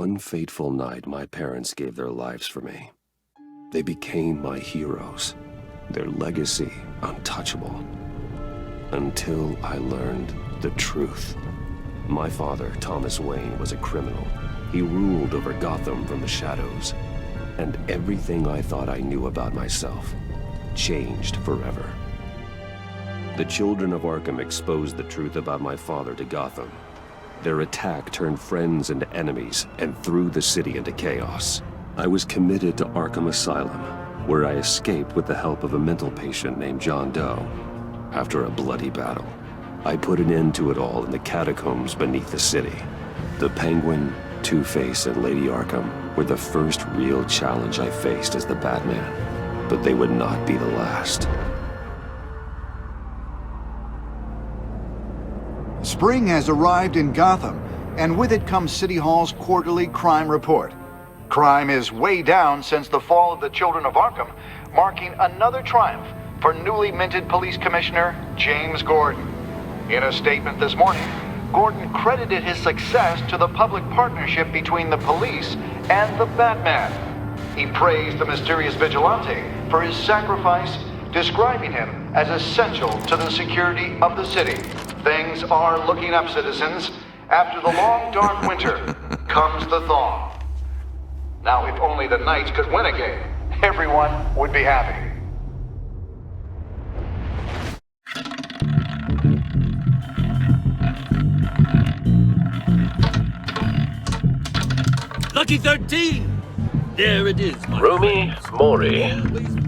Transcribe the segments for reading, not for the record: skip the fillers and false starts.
one fateful night, my parents gave their lives for me. They became my heroes, their legacy untouchable. Until I learned the truth. My father, Thomas Wayne, was a criminal. He ruled over Gotham from the shadows. And everything I thought I knew about myself changed forever. The children of Arkham exposed the truth about my father to Gotham. Their attack turned friends into enemies and threw the city into chaos. I was committed to Arkham Asylum, where I escaped with the help of a mental patient named John Doe. After a bloody battle, I put an end to it all in the catacombs beneath the city. The Penguin, Two-Face, and Lady Arkham were the first real challenge I faced as the Batman, but they would not be the last. Spring has arrived in Gotham, and with it comes City Hall's quarterly crime report. Crime is way down since the fall of the Children of Arkham, marking another triumph for newly minted Police Commissioner James Gordon. In a statement this morning, Gordon credited his success to the public partnership between the police and the Batman. He praised the mysterious vigilante for his sacrifice, describing him as essential to the security of the city. Things are looking up, citizens. After the long, dark winter comes the thaw. Now, if only the Knights could win a game, everyone would be happy. Lucky 13! There it is, my Rumi Mori,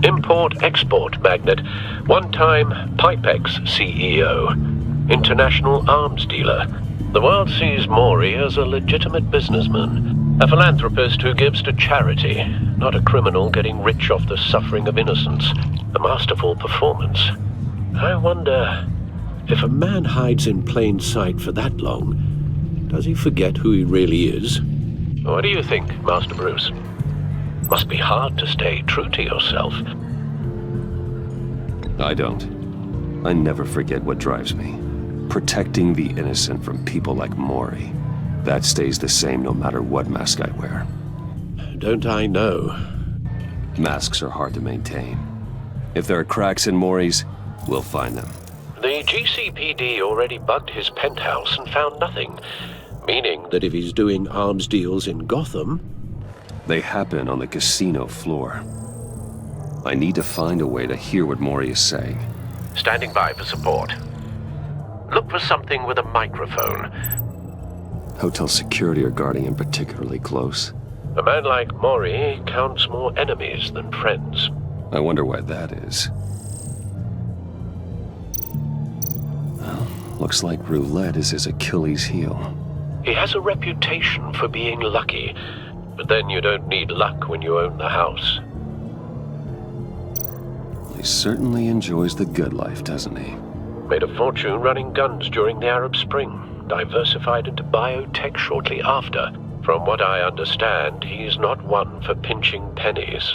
import-export magnate, one-time Pipex CEO, international arms dealer. The world sees Mori as a legitimate businessman, a philanthropist who gives to charity, not a criminal getting rich off the suffering of innocence. A masterful performance. I wonder, if a man hides in plain sight for that long, does he forget who he really is? What do you think, Master Bruce? Must be hard to stay true to yourself. I don't. I never forget what drives me. Protecting the innocent from people like Mori. That stays the same no matter what mask I wear. Don't I know? Masks are hard to maintain. If there are cracks in Mori's, we'll find them. The GCPD already bugged his penthouse and found nothing. Meaning that if he's doing arms deals in Gotham... They happen on the casino floor. I need to find a way to hear what Mori is saying. Standing by for support. Look for something with a microphone. Hotel security are guarding him particularly close. A man like Mori counts more enemies than friends. I wonder why that is. Well, looks like roulette is his Achilles heel. He has a reputation for being lucky, but then you don't need luck when you own the house. He certainly enjoys the good life, doesn't he? Made a fortune running guns during the Arab Spring, diversified into biotech shortly after. From what I understand, he's not one for pinching pennies.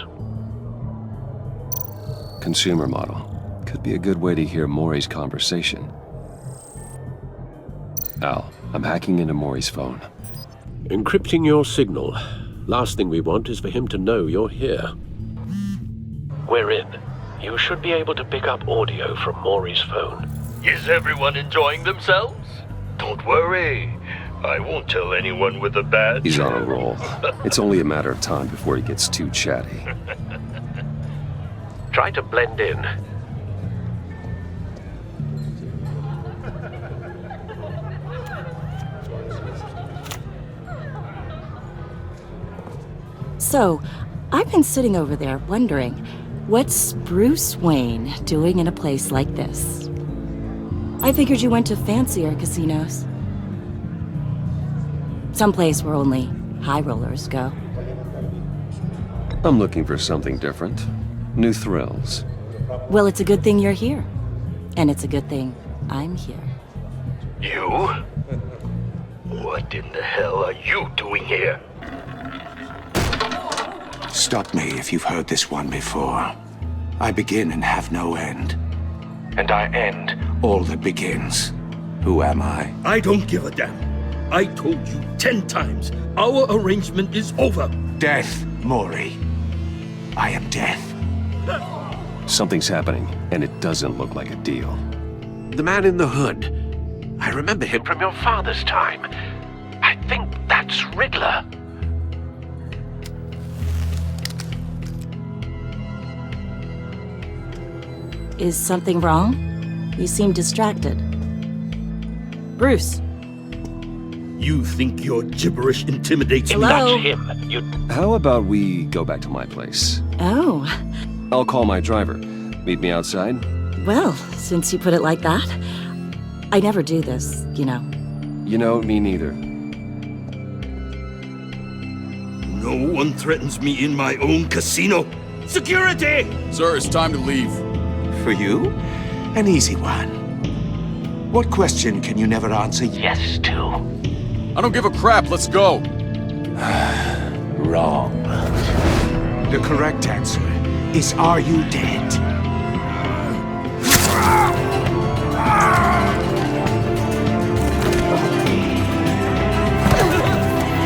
Consumer model. Could be a good way to hear Mori's conversation. Al, I'm hacking into Mori's phone. Encrypting your signal. Last thing we want is for him to know you're here. We're in. You should be able to pick up audio from Mori's phone. Is everyone enjoying themselves? Don't worry. I won't tell anyone with a badge. He's on a roll. It's only a matter of time before he gets too chatty. Try to blend in. So, I've been sitting over there wondering, what's Bruce Wayne doing in a place like this? I figured you went to fancier casinos. Someplace where only high rollers go. I'm looking for something different. New thrills. Well, it's a good thing you're here. And it's a good thing I'm here. You? What in the hell are you doing here? Stop me if you've heard this one before. I begin and have no end. And I end all that begins. Who am I? I don't give a damn. I told you 10 times, our arrangement is over. Death, Mori. I am death. Something's happening, and it doesn't look like a deal. The man in the hood. I remember him from your father's time. I think that's Riddler. Is something wrong? You seem distracted. Bruce. You think your gibberish intimidates me? Hello? That's him. You... How about we go back to my place? Oh, I'll call my driver. Meet me outside? well, since you put it like that. I never do this, you know. You know, me neither. No one threatens me in my own casino. Security! Sir, it's time to leave. For you, an easy one. What question can you never answer yes to? I don't give a crap, let's go. Wrong. The correct answer is, are you dead?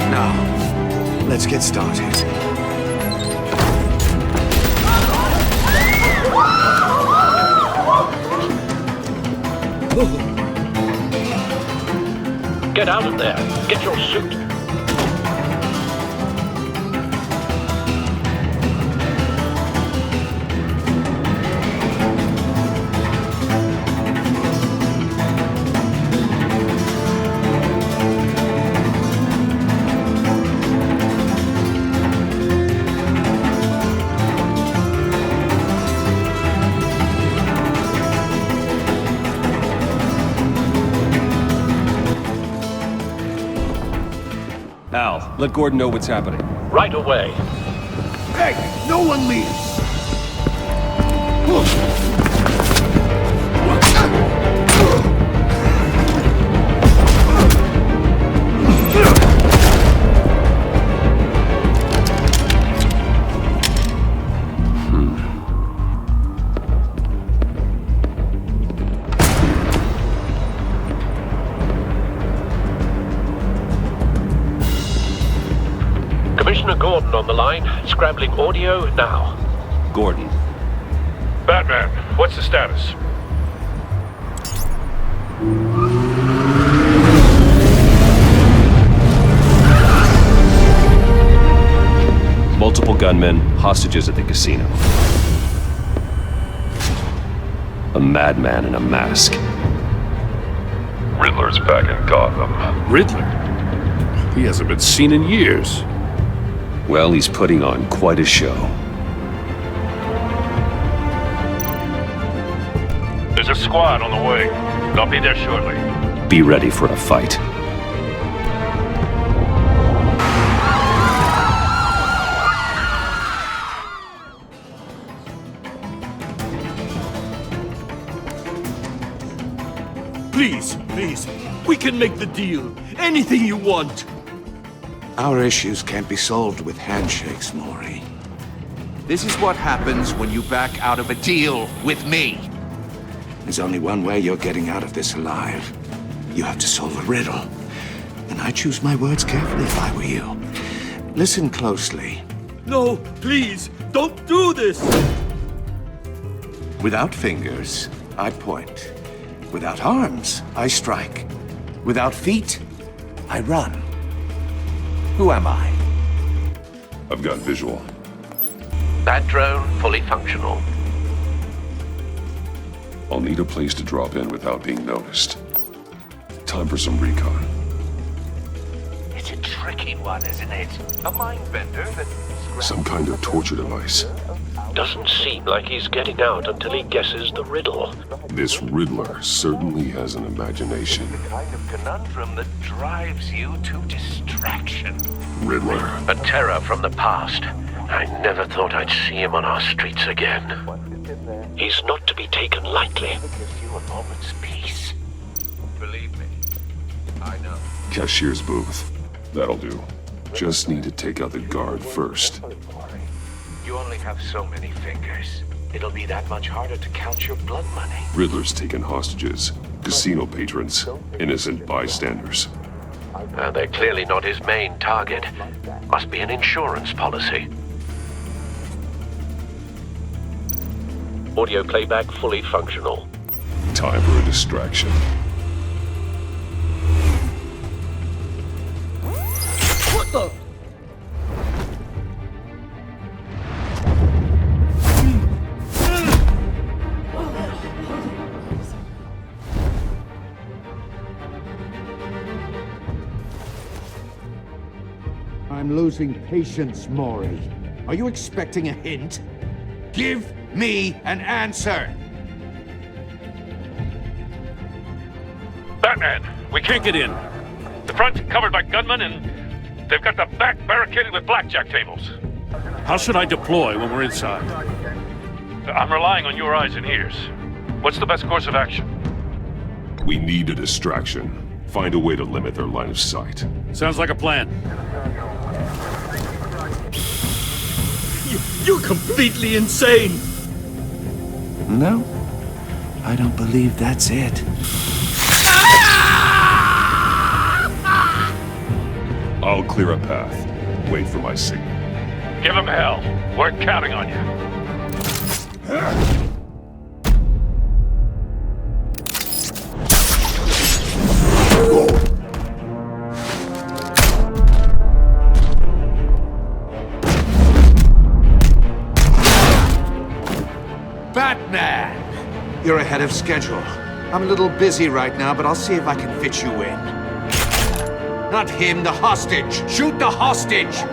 Now, let's get started. Get out of there. Get your suit. Al, let Gordon know what's happening. Right away. Hey, no one leaves! Commissioner Gordon on the line. Scrambling audio now. Gordon. Batman, what's the status? Multiple gunmen, hostages at the casino. A madman in a mask. Riddler's back in Gotham. Riddler? He hasn't been seen in years. Well, he's putting on quite a show. There's a squad on the way. They'll be there shortly. Be ready for a fight. Please, please. We can make the deal. Anything you want. Our issues can't be solved with handshakes, Mori. This is what happens when you back out of a deal with me. There's only one way you're getting out of this alive. You have to solve a riddle. And I choose my words carefully if I were you. Listen closely. No, please, don't do this. Without fingers, I point. Without arms, I strike. Without feet, I run. Who am I? I've got visual. That drone fully functional. I'll need a place to drop in without being noticed. Time for some recon. It's a tricky one, isn't it? A mind bender that... Some kind of torture device. Doesn't seem like he's getting out until he guesses the riddle. This Riddler certainly has an imagination. The kind of conundrum that drives you to distraction. Riddler. A terror from the past. I never thought I'd see him on our streets again. He's not to be taken lightly. Gives you a moment's peace. Believe me, I know. Cashier's booth. That'll do. Just need to take out the guard first. You only have so many fingers. It'll be that much harder to count your blood money. Riddler's taken hostages. Casino patrons. Innocent bystanders. They're clearly not his main target. Must be an insurance policy. Audio playback fully functional. Time for a distraction. What the? I'm losing patience, Mori. Are you expecting a hint? Give me an answer! Batman, we can't get in. The front's covered by gunmen, and they've got the back barricaded with blackjack tables. How should I deploy when we're inside? I'm relying on your eyes and ears. What's the best course of action? We need a distraction. Find a way to limit their line of sight. Sounds like a plan. You're completely insane! No, I don't believe that's it. I'll clear a path. Wait for my signal. Give him hell. We're counting on you. Batman! You're ahead of schedule. I'm a little busy right now, but I'll see if I can fit you in. Not him, the hostage! Shoot the hostage!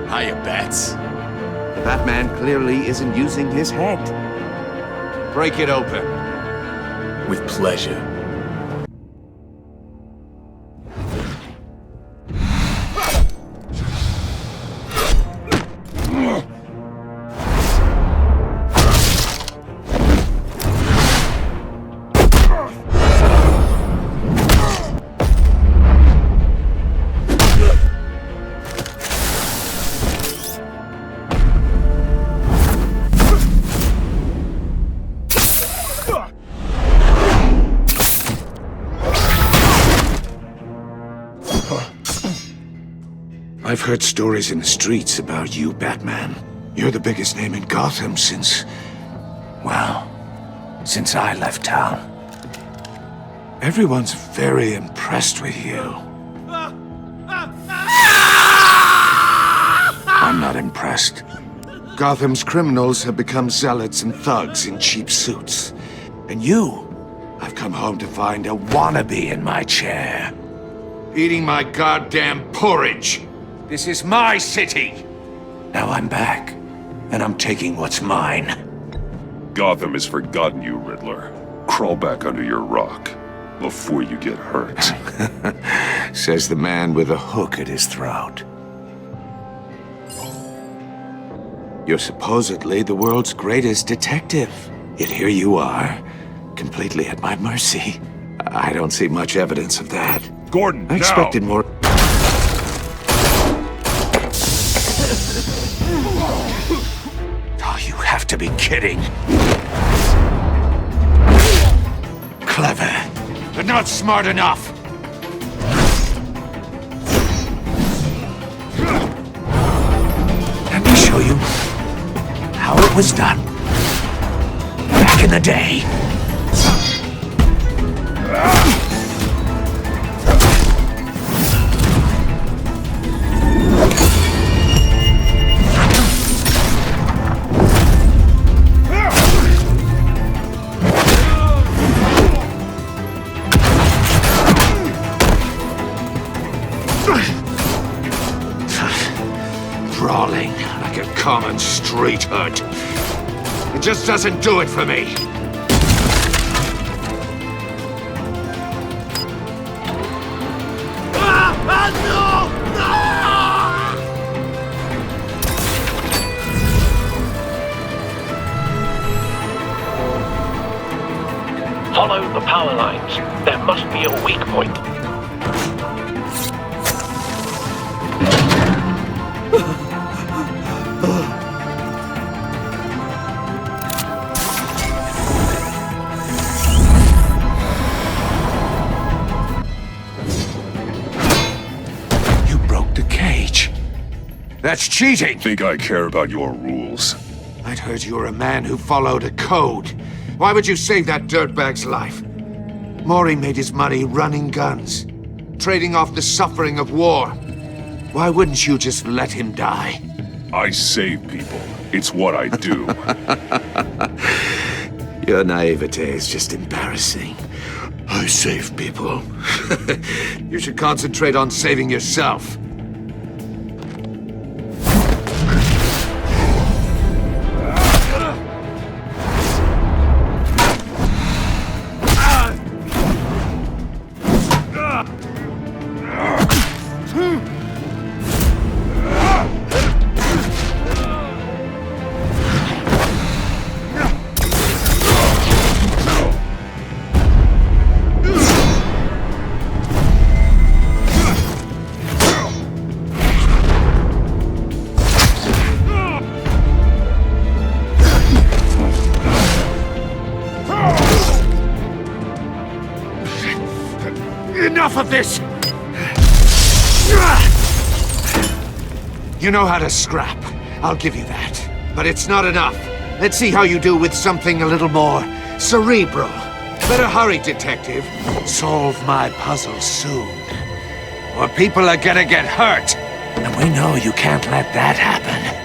Hiya, Bats. The Batman clearly isn't using his head. Break it open. With pleasure. I've heard stories in the streets about you, Batman. You're the biggest name in Gotham since I left town. Everyone's very impressed with you. I'm not impressed. Gotham's criminals have become zealots and thugs in cheap suits. And I've come home to find a wannabe in my chair. Eating my goddamn porridge. This is my city! Now I'm back, and I'm taking what's mine. Gotham has forgotten you, Riddler. Crawl back under your rock before you get hurt. Says the man with a hook at his throat. You're supposedly the world's greatest detective. Yet here you are, completely at my mercy. I don't see much evidence of that. Gordon, I expected more. Oh, you have to be kidding. Clever, but not smart enough. Let me show you how it was done back in the day. Brawling like a common street hood. It just doesn't do it for me. Follow the power lines. There must be a weak point. You broke the cage. That's cheating! Think I care about your rules? I'd heard you were a man who followed a code. Why would you save that dirtbag's life? Mori made his money running guns, trading off the suffering of war. Why wouldn't you just let him die? I save people. It's what I do. Your naivete is just embarrassing. I save people. You should concentrate on saving yourself. Enough of this! You know how to scrap. I'll give you that. But it's not enough. Let's see how you do with something a little more cerebral. Better hurry, detective. Solve my puzzle soon. Or people are gonna get hurt. And we know you can't let that happen.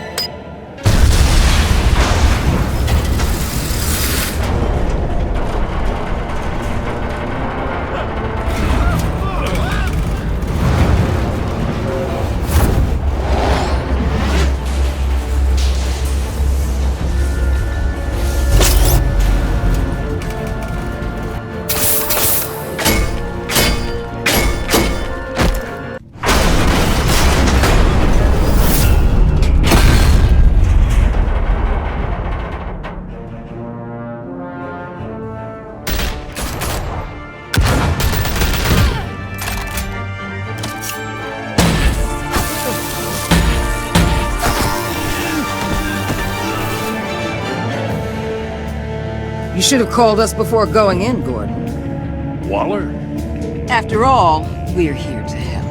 You should have called us before going in, Gordon. Waller? After all, we're here to help.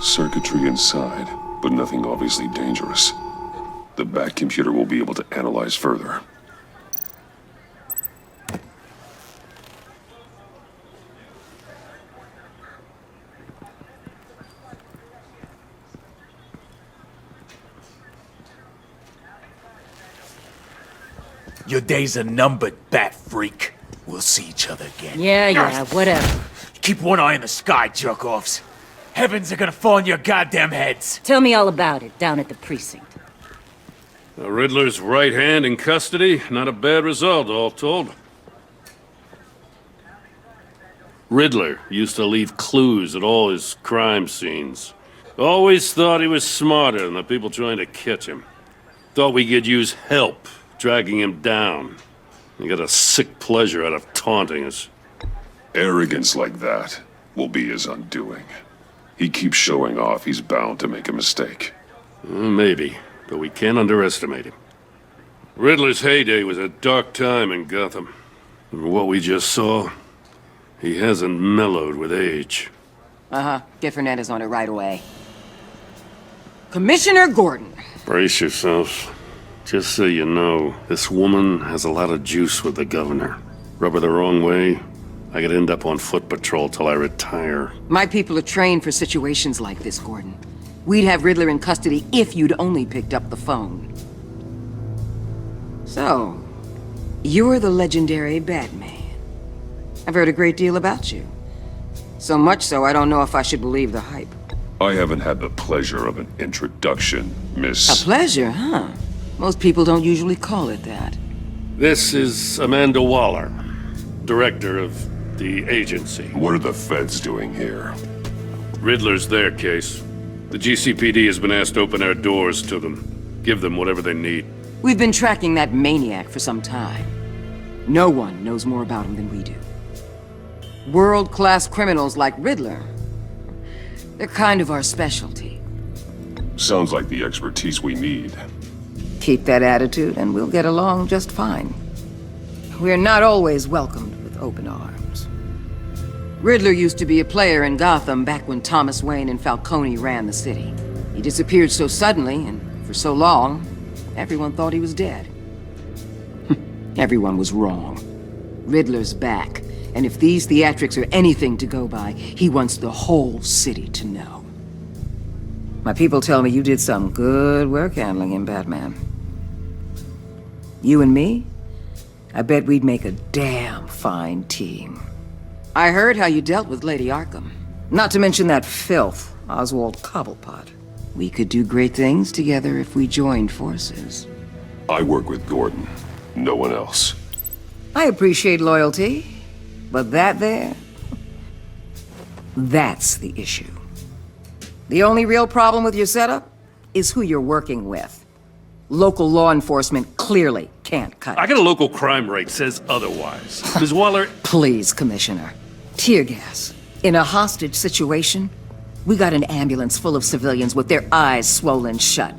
Circuitry inside, but nothing obviously dangerous. The back computer will be able to analyze further. Your days are numbered, bat freak. We'll see each other again. Yeah, whatever. Keep one eye in the sky, jerk-offs. Heavens are gonna fall on your goddamn heads. Tell me all about it down at the precinct. The Riddler's right hand in custody. Not a bad result, all told. Riddler used to leave clues at all his crime scenes. Always thought he was smarter than the people trying to catch him. Thought we could use help dragging him down. He got a sick pleasure out of taunting us. Arrogance like that will be his undoing. He keeps showing off, he's bound to make a mistake. Maybe, but we can't underestimate him. Riddler's heyday was a dark time in Gotham. And what we just saw, he hasn't mellowed with age. Uh-huh. Get Fernandez on it right away. Commissioner Gordon. Brace yourselves. Just so you know, this woman has a lot of juice with the governor. Rub her the wrong way, I could end up on foot patrol till I retire. My people are trained for situations like this, Gordon. We'd have Riddler in custody if you'd only picked up the phone. So, you're the legendary Batman. I've heard a great deal about you. So much so, I don't know if I should believe the hype. I haven't had the pleasure of an introduction, Miss... A pleasure, huh? Most people don't usually call it that. This is Amanda Waller, director of the agency. What are the feds doing here? Riddler's their case. The GCPD has been asked to open our doors to them, give them whatever they need. We've been tracking that maniac for some time. No one knows more about him than we do. World-class criminals like Riddler. They're kind of our specialty. Sounds like the expertise we need. Keep that attitude and we'll get along just fine. We're not always welcomed with open arms. Riddler used to be a player in Gotham back when Thomas Wayne and Falcone ran the city. He disappeared so suddenly and for so long, everyone thought he was dead. Everyone was wrong. Riddler's back. And if these theatrics are anything to go by, he wants the whole city to know. My people tell me you did some good work handling him, Batman. You and me? I bet we'd make a damn fine team. I heard how you dealt with Lady Arkham. Not to mention that filth, Oswald Cobblepot. We could do great things together if we joined forces. I work with Gordon. No one else. I appreciate loyalty. But that there, that's the issue. The only real problem with your setup is who you're working with. Local law enforcement clearly can't cut it. I got a local crime rate says otherwise. Ms. Waller... Please, Commissioner. Tear gas. In a hostage situation, we got an ambulance full of civilians with their eyes swollen shut.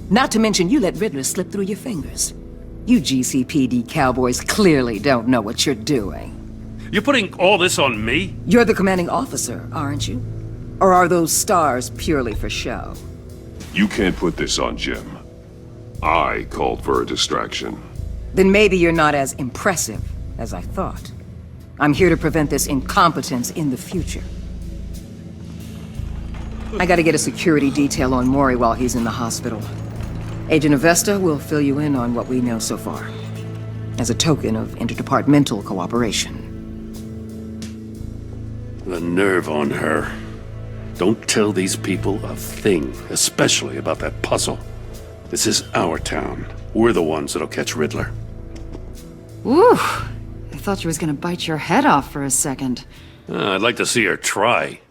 Not to mention you let Riddler slip through your fingers. You GCPD cowboys clearly don't know what you're doing. You're putting all this on me? You're the commanding officer, aren't you? Or are those stars purely for show? You can't put this on Jim. I called for a distraction. Then maybe you're not as impressive as I thought. I'm here to prevent this incompetence in the future. I gotta get a security detail on Mori while he's in the hospital. Agent Avesta will fill you in on what we know so far, as a token of interdepartmental cooperation. The nerve on her. Don't tell these people a thing, especially about that puzzle. This is our town. We're the ones that'll catch Riddler. Woo! I thought she was gonna bite your head off for a second. I'd like to see her try.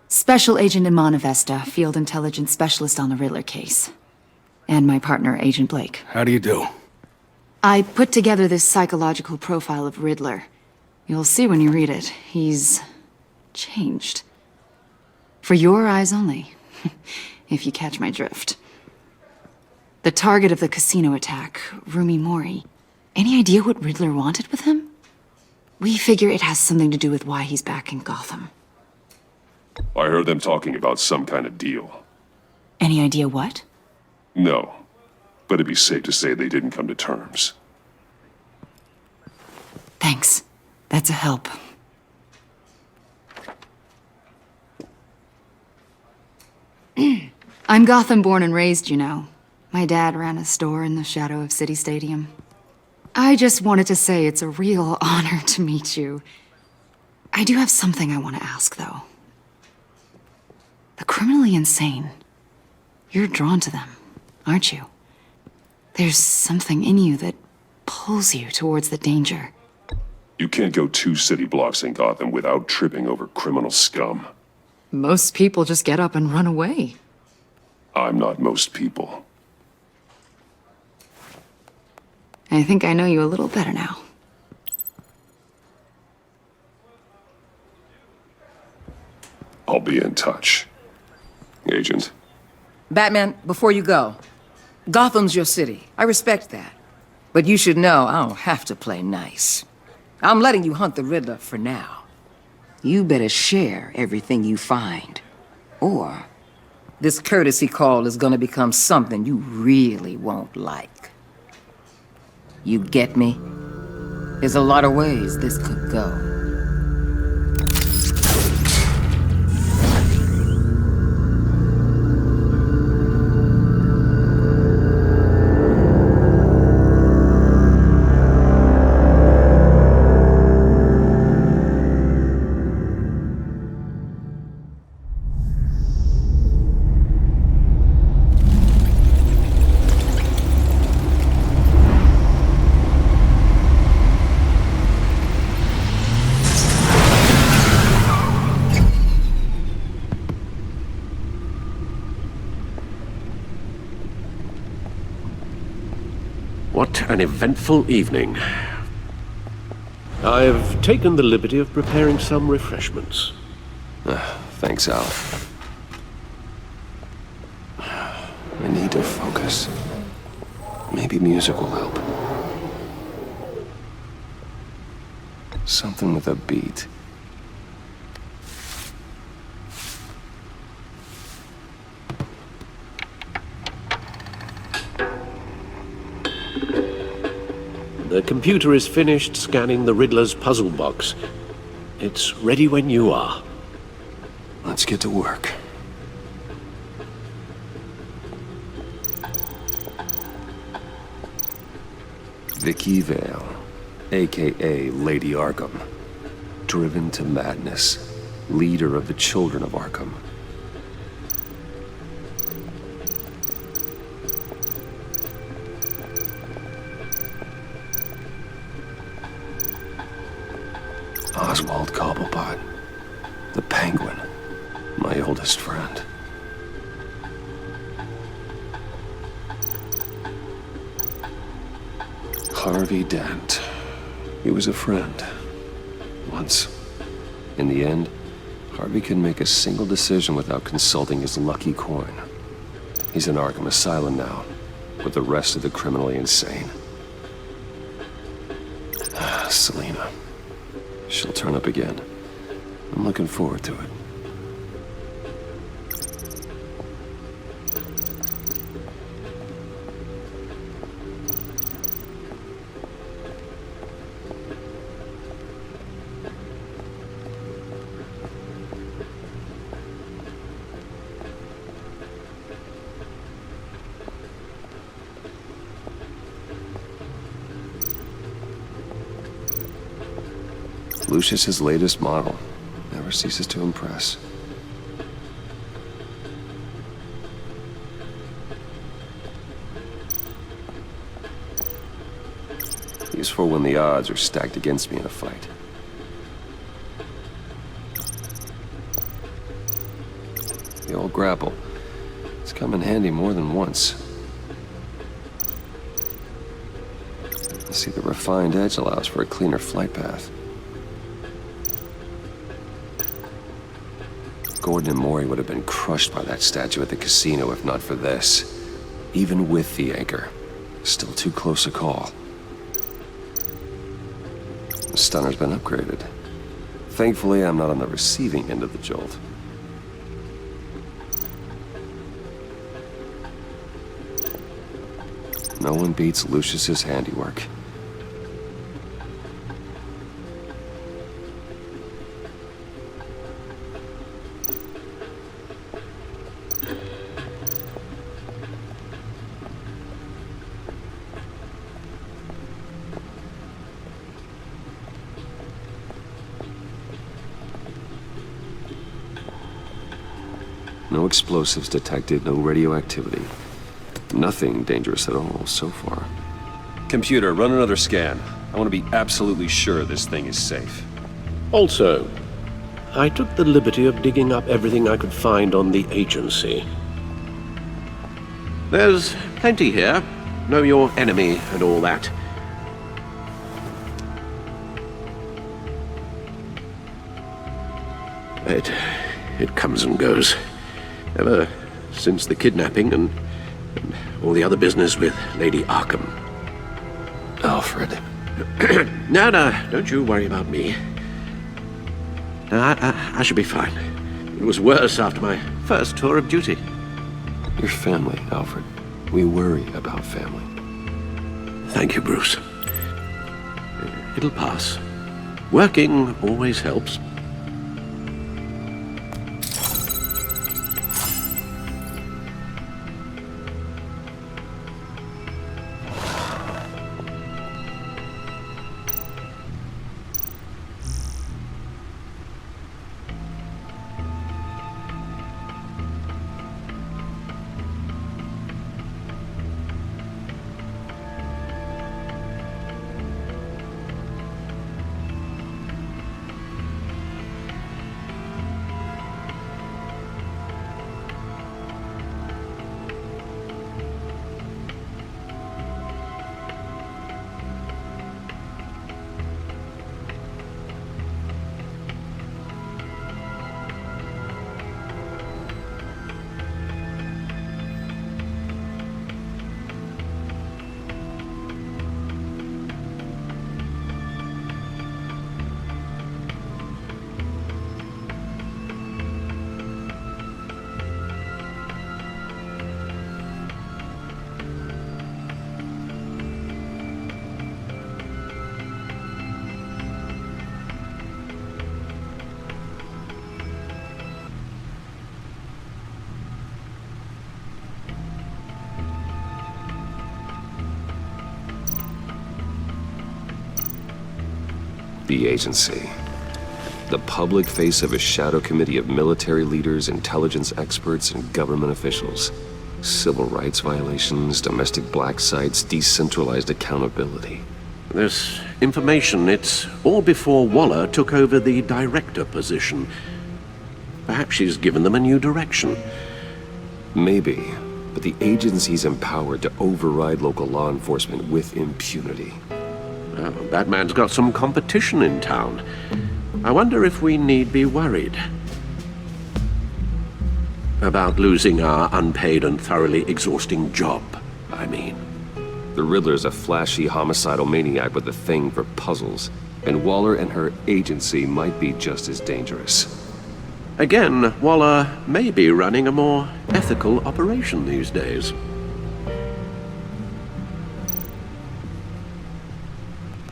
Special Agent Iman Avesta, Field Intelligence Specialist on the Riddler case. And my partner, Agent Blake. How do you do? I put together this psychological profile of Riddler. You'll see when you read it. He's changed. For your eyes only, if you catch my drift. The target of the casino attack, Rumi Mori. Any idea what Riddler wanted with him? We figure it has something to do with why he's back in Gotham. I heard them talking about some kind of deal. Any idea what? No, but it'd be safe to say they didn't come to terms. Thanks. That's a help. I'm Gotham born and raised, you know. My dad ran a store in the shadow of City Stadium. I just wanted to say it's a real honor to meet you. I do have something I want to ask, though. The criminally insane. You're drawn to them, aren't you? There's something in you that pulls you towards the danger. You can't go 2 city blocks in Gotham without tripping over criminal scum. Most people just get up and run away. I'm not most people. I think I know you a little better now. I'll be in touch. Agent. Batman, before you go, Gotham's your city. I respect that. But you should know I don't have to play nice. I'm letting you hunt the Riddler for now. You better share everything you find. Or this courtesy call is gonna become something you really won't like. You get me? There's a lot of ways this could go. What an eventful evening. I've taken the liberty of preparing some refreshments. Thanks, Al. I need to focus. Maybe music will help. Something with a beat. The computer is finished scanning the Riddler's puzzle box. It's ready when you are. Let's get to work. Vicky Vale, aka Lady Arkham. Driven to madness. Leader of the Children of Arkham. Oswald Cobblepot. The Penguin. My oldest friend. Harvey Dent. He was a friend. Once. In the end, Harvey couldn't make a single decision without consulting his lucky coin. He's in Arkham Asylum now, with the rest of the criminally insane. Selina. She'll turn up again. I'm looking forward to it. Lucius's latest model. Never ceases to impress. Useful when the odds are stacked against me in a fight. The old grapple. It's come in handy more than once. See, the refined edge allows for a cleaner flight path. Gordon and Mori would have been crushed by that statue at the casino if not for this. Even with the anchor, still too close a call. The stunner's been upgraded. Thankfully, I'm not on the receiving end of the jolt. No one beats Lucius's handiwork. No explosives detected, no radioactivity. Nothing dangerous at all so far. Computer, run another scan. I want to be absolutely sure this thing is safe. Also, I took the liberty of digging up everything I could find on the agency. There's plenty here. Know your enemy and all that. It comes and goes. Ever since the kidnapping and all the other business with Lady Arkham. Alfred. No, don't you worry about me. No, I should be fine. It was worse after my first tour of duty. Your family, Alfred. We worry about family. Thank you, Bruce. It'll pass. Working always helps. The agency. The public face of a shadow committee of military leaders, intelligence experts, and government officials. Civil rights violations, domestic black sites, decentralized accountability. This information, it's all before Waller took over the director position. Perhaps she's given them a new direction. Maybe, but the agency's empowered to override local law enforcement with impunity. Well, Batman's got some competition in town. I wonder if we need be worried about losing our unpaid and thoroughly exhausting job, I mean. The Riddler's a flashy homicidal maniac with a thing for puzzles, and Waller and her agency might be just as dangerous. Again, Waller may be running a more ethical operation these days.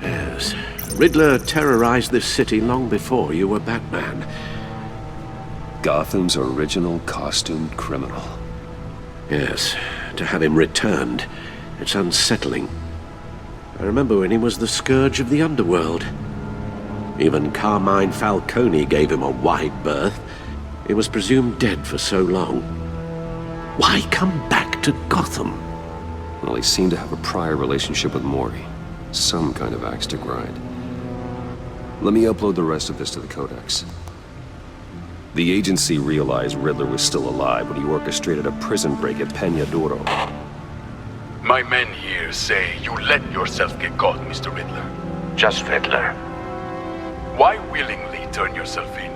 Yes, Riddler terrorized this city long before you were Batman. Gotham's original costumed criminal. Yes, to have him returned, it's unsettling. I remember when he was the scourge of the underworld. Even Carmine Falcone gave him a wide berth. He was presumed dead for so long. Why come back to Gotham? Well, he seemed to have a prior relationship with Mori. Some kind of axe to grind. Let me upload the rest of this to the Codex. The agency realized Riddler was still alive when he orchestrated a prison break at Peña Duro. My men here say you let yourself get caught, Mr. Riddler. Just Riddler. Why willingly turn yourself in?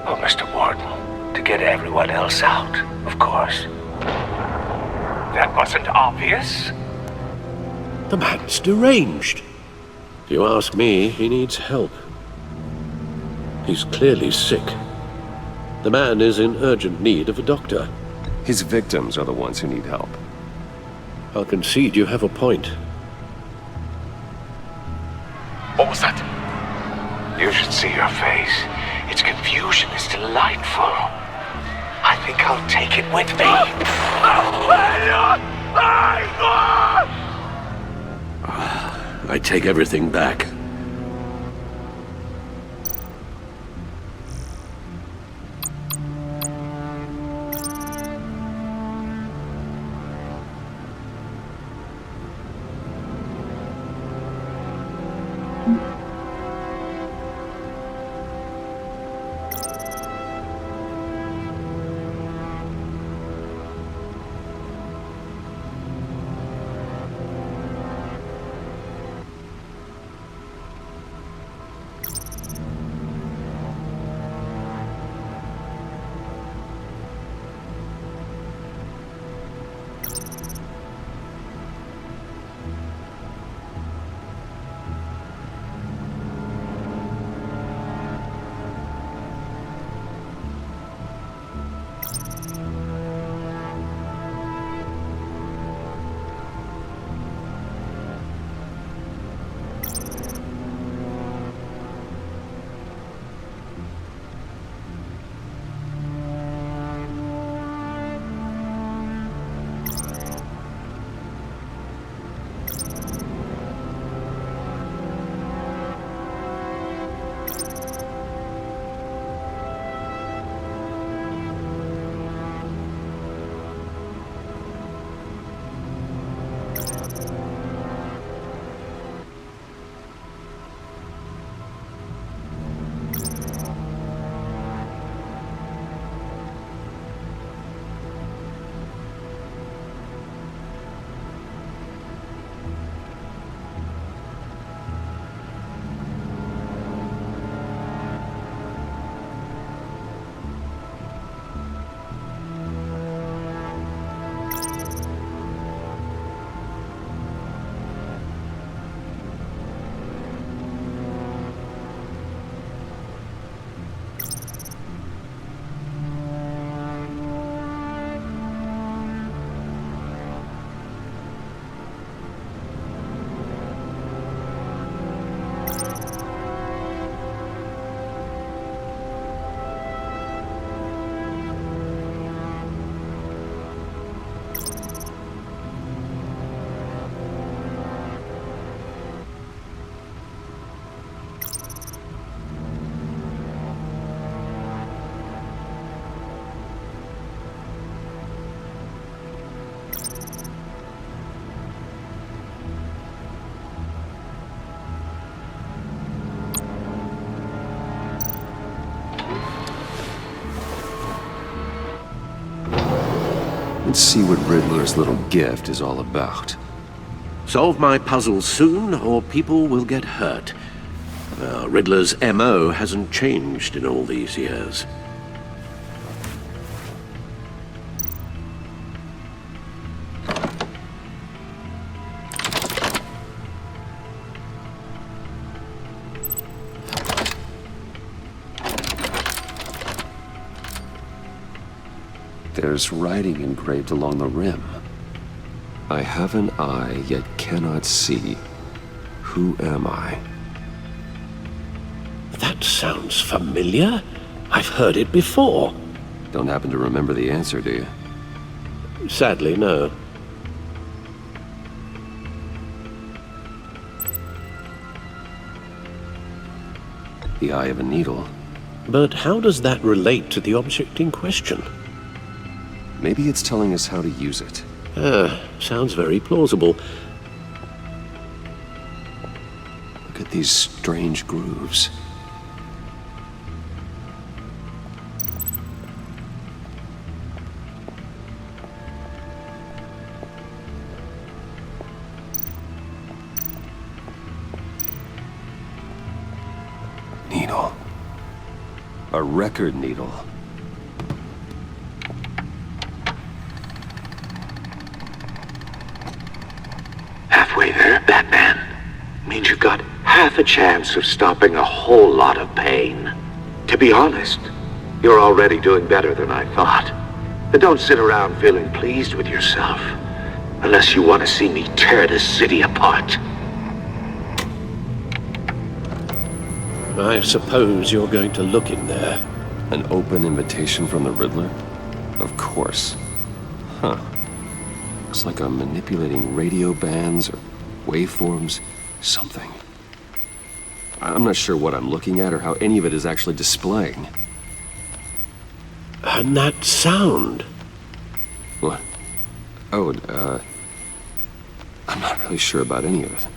Oh, Mr. Warden, to get everyone else out, of course. That wasn't obvious. The man's deranged. If you ask me, he needs help. He's clearly sick. The man is in urgent need of a doctor. His victims are the ones who need help. I'll concede you have a point. What was that? You should see your face. Its confusion is delightful. I think I'll take it with me. I take everything back. Let's see what Riddler's little gift is all about. Solve my puzzles soon, or people will get hurt. Riddler's MO hasn't changed in all these years. There's writing engraved along the rim. I have an eye, yet cannot see. Who am I? That sounds familiar. I've heard it before. Don't happen to remember the answer, do you? Sadly, no. The eye of a needle. But how does that relate to the object in question? Maybe it's telling us how to use it. Sounds very plausible. Look at these strange grooves. Needle. A record needle. Halfway there, Batman. Means you've got half a chance of stopping a whole lot of pain. To be honest, you're already doing better than I thought. But don't sit around feeling pleased with yourself. Unless you want to see me tear this city apart. I suppose you're going to look in there. An open invitation from the Riddler? Of course. Huh. Looks like I'm manipulating radio bands or waveforms, something. I'm not sure what I'm looking at or how any of it is actually displaying. And that sound? What? Oh, I'm not really sure about any of it.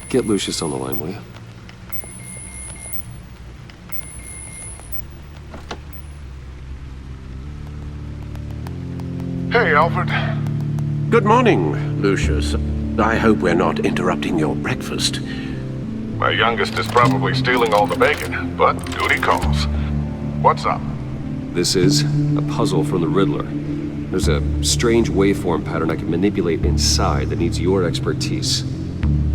Get Lucius on the line, will you? Hey, Alfred. Good morning, Lucius. I hope we're not interrupting your breakfast. My youngest is probably stealing all the bacon, but duty calls. What's up? This is a puzzle from the Riddler. There's a strange waveform pattern I can manipulate inside that needs your expertise.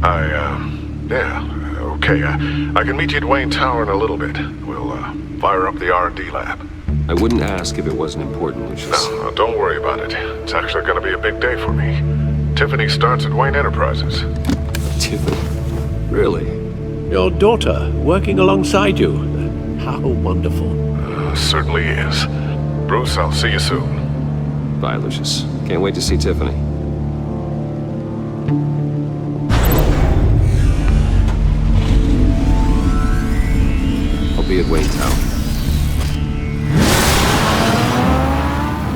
Yeah, okay. I can meet you at Wayne Tower in a little bit. We'll, fire up the R&D lab. I wouldn't ask if it wasn't important, Lucius. No, don't worry about it. It's actually gonna be a big day for me. Tiffany starts at Wayne Enterprises. Tiffany? Really? Your daughter, working alongside you. How wonderful. Certainly is. Bruce, I'll see you soon. Bye, Lucius. Can't wait to see Tiffany. I'll be at Wayne Tower.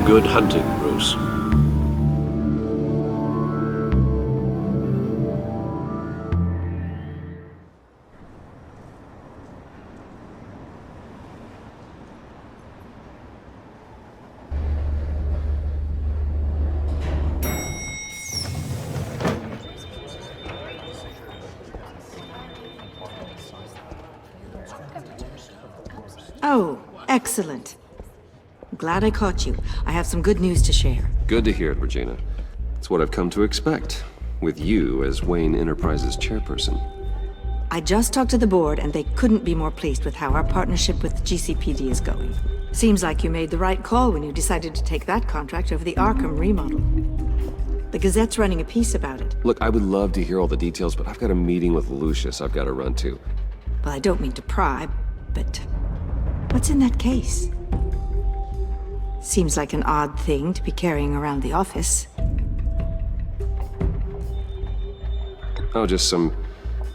Good hunting, Bruce. Oh, excellent. Glad I caught you. I have some good news to share. Good to hear it, Regina. It's what I've come to expect, with you as Wayne Enterprises chairperson. I just talked to the board, and they couldn't be more pleased with how our partnership with GCPD is going. Seems like you made the right call when you decided to take that contract over the Arkham remodel. The Gazette's running a piece about it. Look, I would love to hear all the details, but I've got a meeting with Lucius I've got to run to. Well, I don't mean to pry, but what's in that case? Seems like an odd thing to be carrying around the office. Oh, just some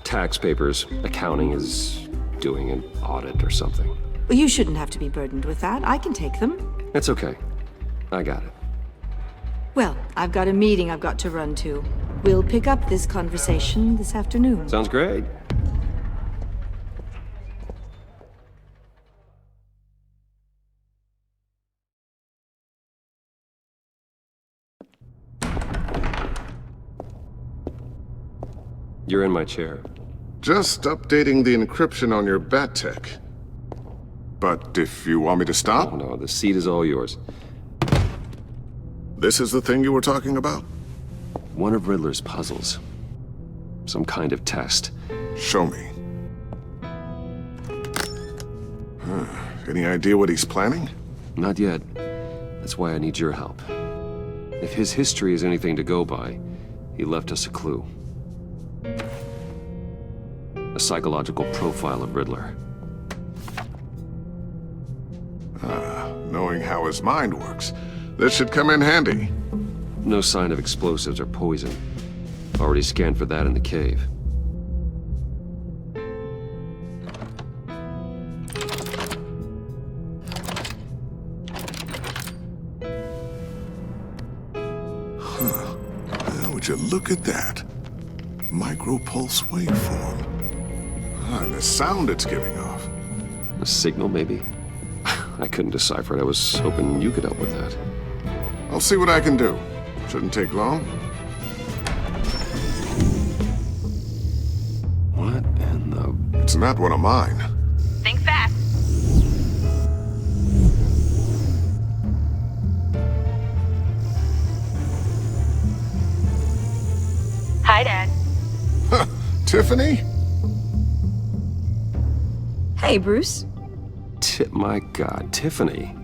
tax papers. Accounting is doing an audit or something. Well, you shouldn't have to be burdened with that. I can take them. It's okay. I got it. Well, I've got a meeting I've got to run to. We'll pick up this conversation this afternoon. Sounds great. You're in my chair. Just updating the encryption on your bat tech. But if you want me to stop? Oh, no, the seat is all yours. This is the thing you were talking about? One of Riddler's puzzles. Some kind of test. Show me. Any idea what he's planning? Not yet. That's why I need your help. If his history is anything to go by, he left us a clue. A psychological profile of Riddler. Knowing how his mind works, this should come in handy. No sign of explosives or poison. Already scanned for that in the cave. Would you look at that? Micro-pulse waveform. And the sound it's giving off. A signal, maybe? I couldn't decipher it. I was hoping you could help with that. I'll see what I can do. Shouldn't take long. What in the... It's not one of mine. Think fast. Hi, Dad. Tiffany? Hey, Bruce. My God, Tiffany.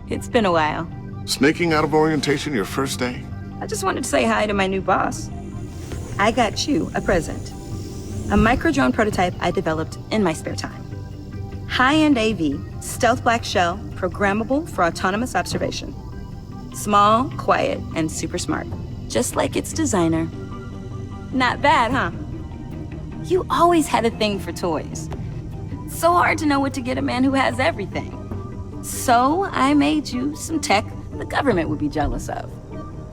It's been a while. Sneaking out of orientation your first day? I just wanted to say hi to my new boss. I got you a present. A micro-drone prototype I developed in my spare time. High-end AV, stealth black shell, programmable for autonomous observation. Small, quiet, and super smart. Just like its designer. Not bad, huh? You always had a thing for toys. So hard to know what to get a man who has everything. So I made you some tech the government would be jealous of.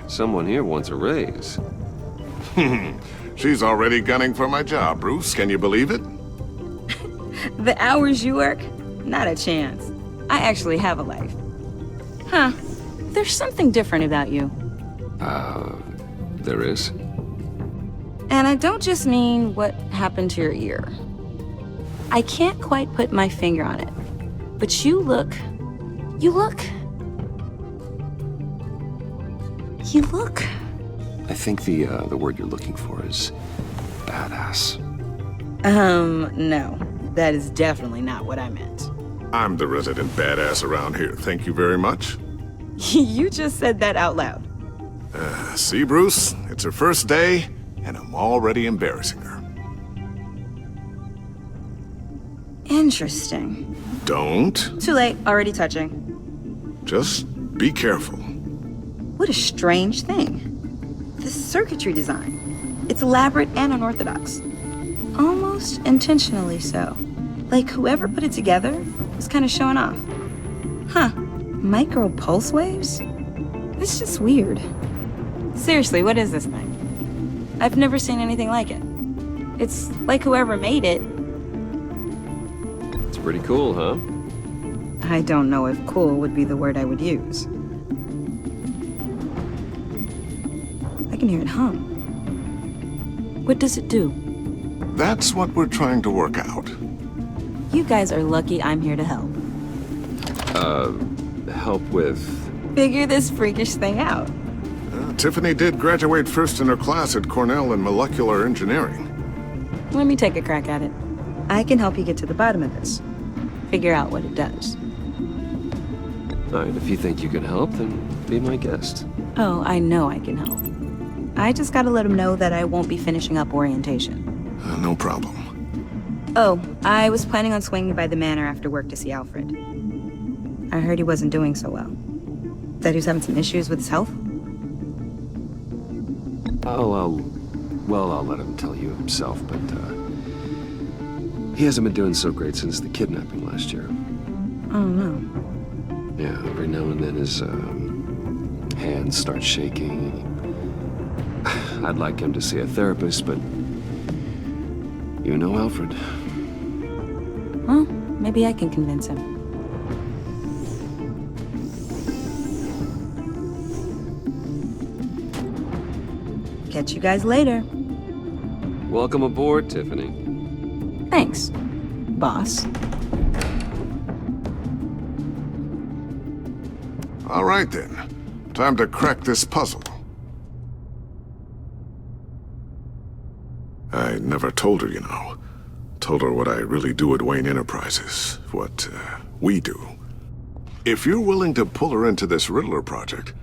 Someone here wants a raise. She's already gunning for my job, Bruce. Can you believe it? The hours you work? Not a chance. I actually have a life. Huh. There's something different about you. There is? And I don't just mean what happened to your ear. I can't quite put my finger on it, but you look... I think the word you're looking for is badass. No. That is definitely not what I meant. I'm the resident badass around here. Thank you very much. You just said that out loud. See, Bruce? It's her first day, and I'm already embarrassing her. Interesting. Don't. Too late. Already touching. Just be careful. What a strange thing. The circuitry design. It's elaborate and unorthodox. Almost intentionally so. Like whoever put it together was kind of showing off. Huh. Micro pulse waves? It's just weird. Seriously, what is this thing? I've never seen anything like it. It's like whoever made it. It's pretty cool, huh? I don't know if cool would be the word I would use. I can hear it hum. What does it do? That's what we're trying to work out. You guys are lucky I'm here to help. Help with... Figure this freakish thing out. Tiffany did graduate first in her class at Cornell in molecular engineering. Let me take a crack at it. I can help you get to the bottom of this. Figure out what it does. All right, if you think you can help, then be my guest. Oh, I know I can help. I just gotta let him know that I won't be finishing up orientation. No problem. Oh, I was planning on swinging by the manor after work to see Alfred. I heard he wasn't doing so well. That he was having some issues with his health? I'll let him tell you himself, but, he hasn't been doing so great since the kidnapping last year. Oh, no. Yeah, every now and then his, hands start shaking. I'd like him to see a therapist, but you know Alfred. Well, maybe I can convince him. Catch you guys later. Welcome aboard, Tiffany. Thanks, boss. All right then. Time to crack this puzzle. I never told her, you know. Told her what I really do at Wayne Enterprises. What, we do. If you're willing to pull her into this Riddler project,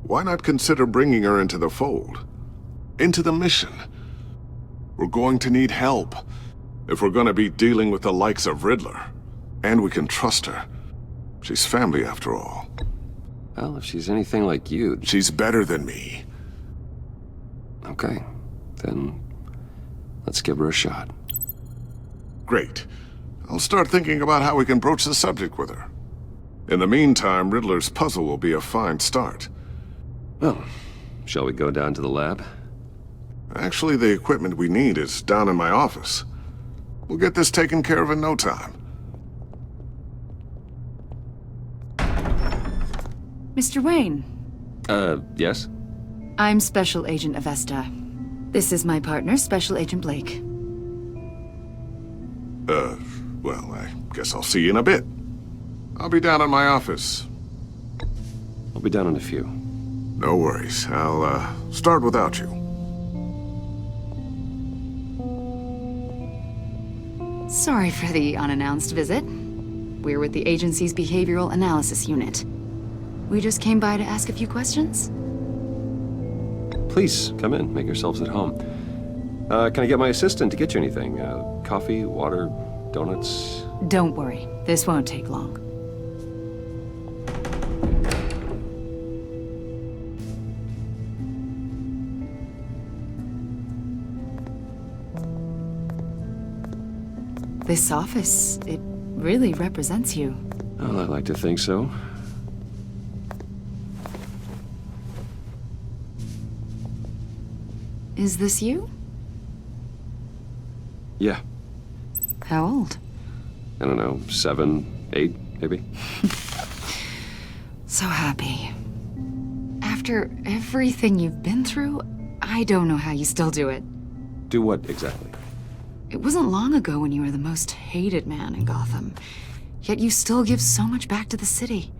why not consider bringing her into the fold? Into the mission? We're going to need help if we're going to be dealing with the likes of Riddler. And we can trust her. She's family after all. Well, if she's anything like you... She's better than me. Okay, then let's give her a shot. Great. I'll start thinking about how we can broach the subject with her. In the meantime, Riddler's puzzle will be a fine start. Well, shall we go down to the lab? Actually, the equipment we need is down in my office. We'll get this taken care of in no time. Mr. Wayne. Yes? I'm Special Agent Avesta. This is my partner, Special Agent Blake. Well, I guess I'll see you in a bit. I'll be down in my office. I'll be down in a few. No worries. I'll, start without you. Sorry for the unannounced visit. We're with the agency's Behavioral Analysis Unit. We just came by to ask a few questions. Please, come in. Make yourselves at home. Can I get my assistant to get you anything? Coffee, water, donuts? Don't worry. This won't take long. This office, it really represents you. Well, I like to think so. Is this you? Yeah. How old? I don't know, 7, 8, maybe? So happy. After everything you've been through, I don't know how you still do it. Do what, exactly? It wasn't long ago when you were the most hated man in Gotham, yet you still give so much back to the city.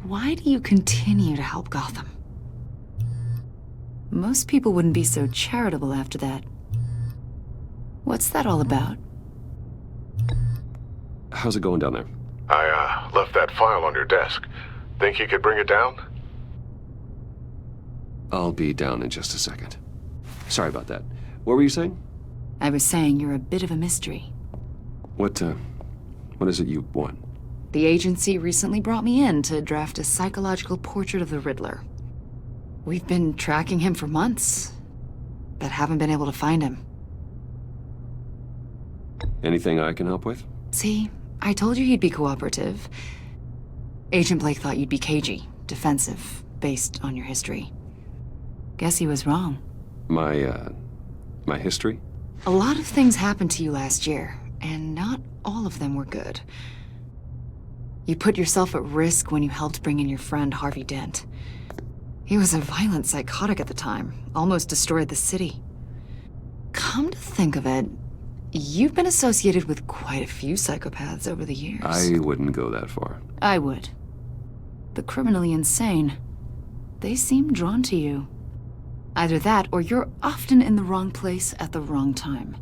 Why do you continue to help Gotham? Most people wouldn't be so charitable after that. What's that all about? How's it going down there? I, left that file on your desk. Think you could bring it down? I'll be down in just a second. Sorry about that. What were you saying? I was saying you're a bit of a mystery. What is it you want? The agency recently brought me in to draft a psychological portrait of the Riddler. We've been tracking him for months, but haven't been able to find him. Anything I can help with? See, I told you he'd be cooperative. Agent Blake thought you'd be cagey, defensive, based on your history. Guess he was wrong. My history? A lot of things happened to you last year, and not all of them were good. You put yourself at risk when you helped bring in your friend Harvey Dent. He was a violent psychotic at the time, almost destroyed the city. Come to think of it, you've been associated with quite a few psychopaths over the years. I wouldn't go that far. I would. The criminally insane, they seem drawn to you. Either that, or you're often in the wrong place at the wrong time.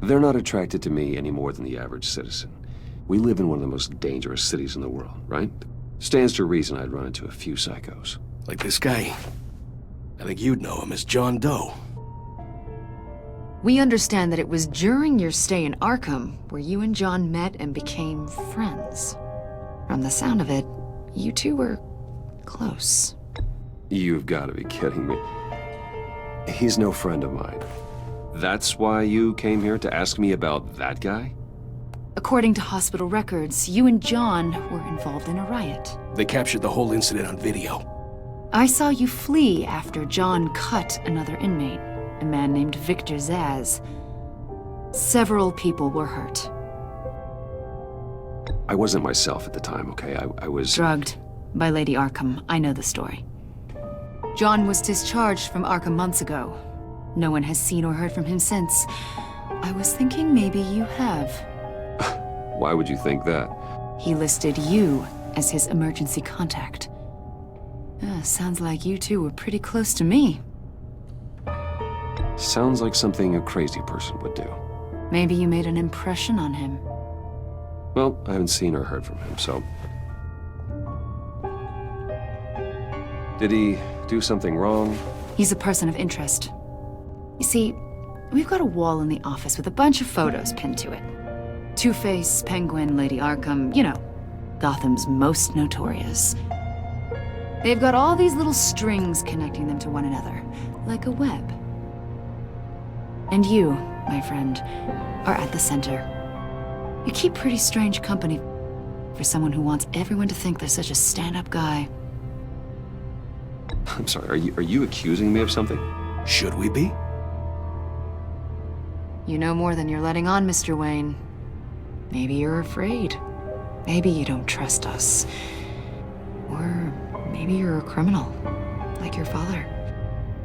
They're not attracted to me any more than the average citizen. We live in one of the most dangerous cities in the world, right? Stands to reason I'd run into a few psychos. Like this guy. I think you'd know him as John Doe. We understand that it was during your stay in Arkham where you and John met and became friends. From the sound of it, you two were close. You've got to be kidding me. He's no friend of mine. That's why you came here to ask me about that guy? According to hospital records, you and John were involved in a riot. They captured the whole incident on video. I saw you flee after John cut another inmate, a man named Victor Zaz. Several people were hurt. I wasn't myself at the time, okay? I was... drugged by Lady Arkham. I know the story. John was discharged from Arkham months ago. No one has seen or heard from him since. I was thinking maybe you have. Why would you think that? He listed you as his emergency contact. Sounds like you two were pretty close to me. Sounds like something a crazy person would do. Maybe you made an impression on him. Well, I haven't seen or heard from him, so... Did he do something wrong? He's a person of interest. You see, we've got a wall in the office with a bunch of photos pinned to it. Two-Face, Penguin, Lady Arkham, you know, Gotham's most notorious. They've got all these little strings connecting them to one another, like a web. And you, my friend, are at the center. You keep pretty strange company for someone who wants everyone to think they're such a stand-up guy. I'm sorry, are you accusing me of something? Should we be? You know more than you're letting on, Mr. Wayne. Maybe you're afraid. Maybe you don't trust us. Or maybe you're a criminal, like your father.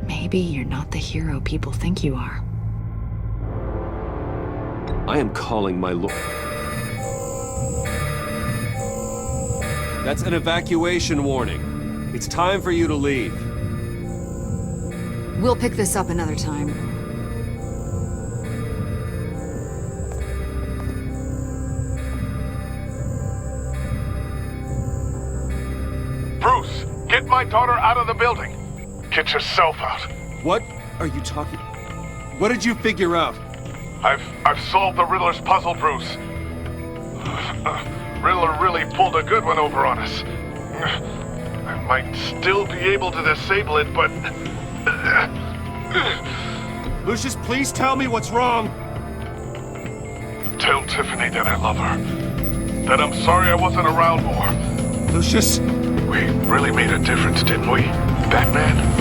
Maybe you're not the hero people think you are. I am calling my lord. That's an evacuation warning. It's time for you to leave. We'll pick this up another time. Bruce, get my daughter out of the building. Get yourself out. What are you talking? What did you figure out? I've solved the Riddler's puzzle, Bruce. Riddler really pulled a good one over on us. I might still be able to disable it, but... Lucius, please tell me what's wrong. Tell Tiffany that I love her. That I'm sorry I wasn't around more. Lucius! We really made a difference, didn't we, Batman?